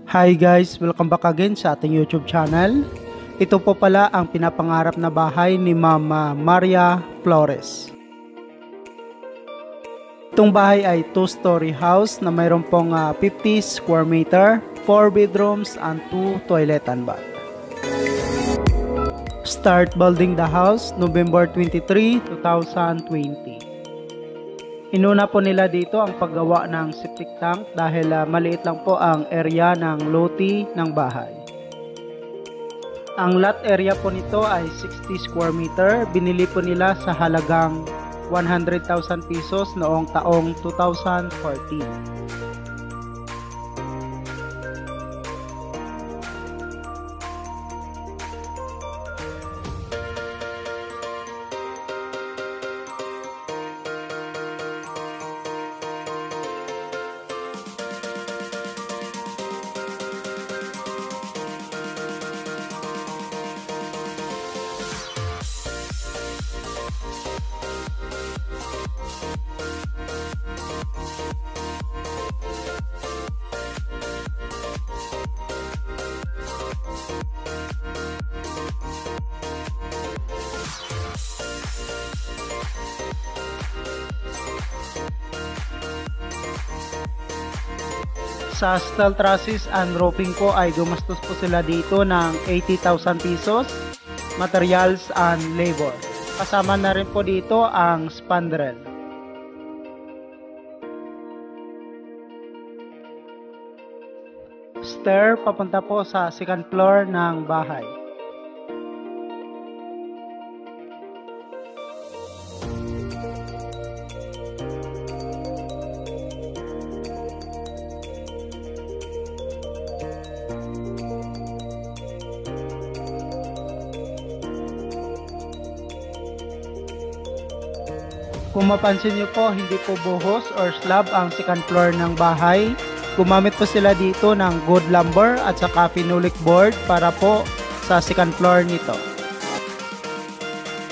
Hi guys! Welcome back again sa ating YouTube channel. Ito po pala ang pinapangarap na bahay ni Mama Maria Flores. Itong bahay ay 2-story house na mayroon pong 50 square meter, 4 bedrooms and 2 toilet and bath. Start building the house November 23, 2020. Inuna po nila dito ang paggawa ng septic tank dahil maliit lang po ang area ng loti ng bahay. Ang lot area po nito ay 60 square meter. Binili po nila sa halagang 100,000 pesos noong taong 2014. Sa steel trusses and roofing po ay gumastos po sila dito ng 80,000 pesos, materials and labor. Kasama na rin po dito ang spandrel. Stair papunta po sa second floor ng bahay. Kung mapansin nyo po, hindi po buhos or slab ang second floor ng bahay. Gumamit po sila dito ng good lumber at saka phenolic board para po sa second floor nito.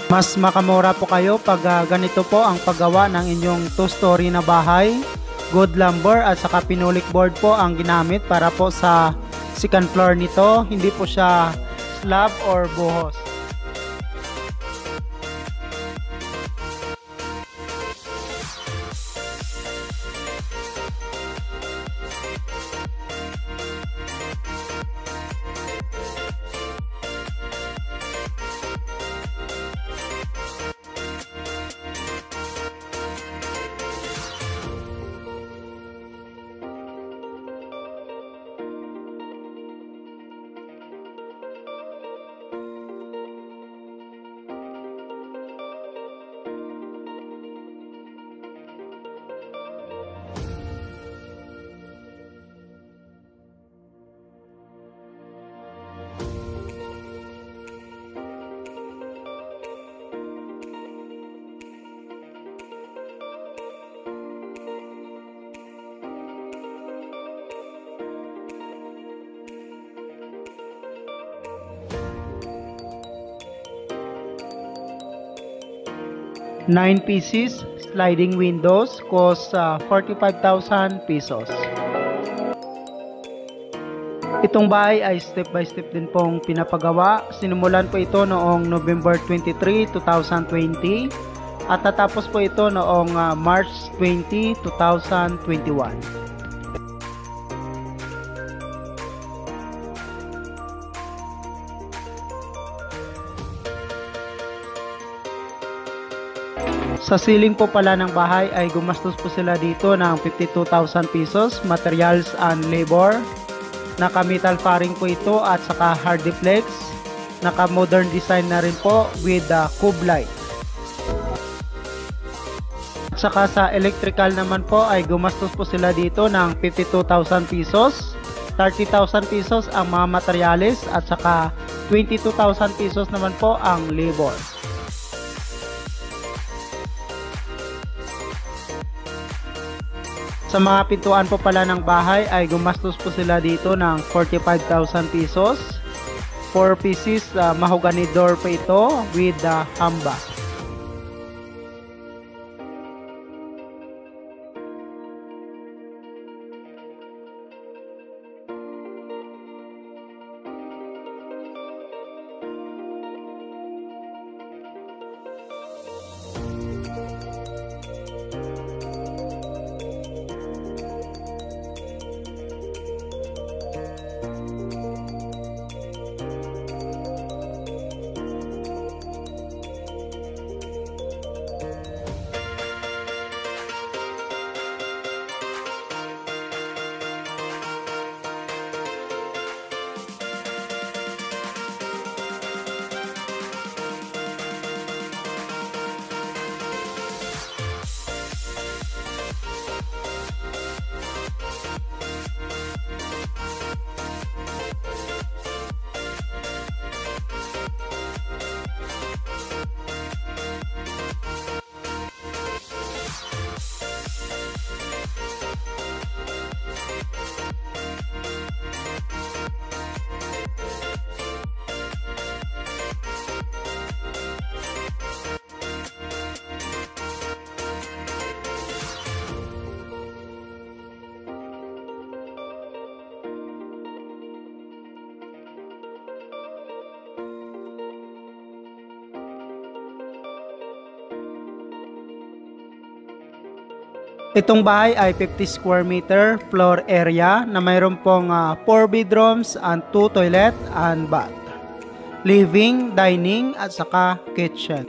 Mas makamura po kayo pag ganito po ang paggawa ng inyong 2-story na bahay. Good lumber at saka phenolic board po ang ginamit para po sa second floor nito. Hindi po siya slab or buhos. Nine pieces sliding windows cost 45,000 pesos. Itong bahay ay step by step din pong pinapagawa. Sinimulan po ito noong November 23, 2020 at tatapos po ito noong March 20, 2021. Sa ceiling po pala ng bahay ay gumastos po sila dito ng 52,000 pesos, materials and labor. Naka-metal faring po ito at saka hardiplex. Naka-modern design na rin po with cube light. At saka sa electrical naman po ay gumastos po sila dito ng 52,000 pesos, 30,000 pesos ang mga materials at saka 22,000 pesos naman po ang labor. Sa mga pintuan po pala ng bahay ay gumastos po sila dito ng 45,000 pesos. 4 pieces mahogany door po ito with hamba. Itong bahay ay 50 square meter floor area na mayroon pong 4 bedrooms and 2 toilet and bath. Living, dining at saka kitchen.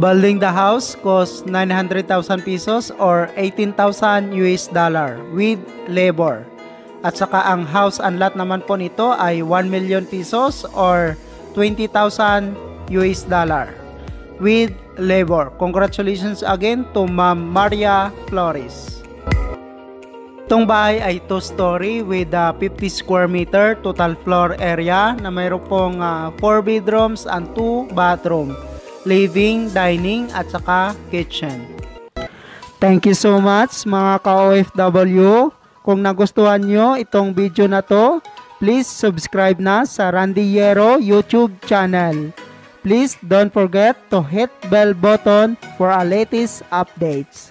Building the house costs 900,000 pesos or 18,000 US dollar with labor. At saka ang house and lot naman po nito ay 1 million pesos or 20,000 US dollar with labor. Congratulations again to Ma'am Maria Flores. Itong bahay ay 2-story with 50 square meter total floor area na mayroon pong 4 bedrooms and 2 bathroom. Living, dining at saka kitchen. Thank you so much mga ka-OFW. Kung nagustuhan nyo itong video na to, please subscribe na sa Randy Yero YouTube channel. Please don't forget to hit bell button for our latest updates.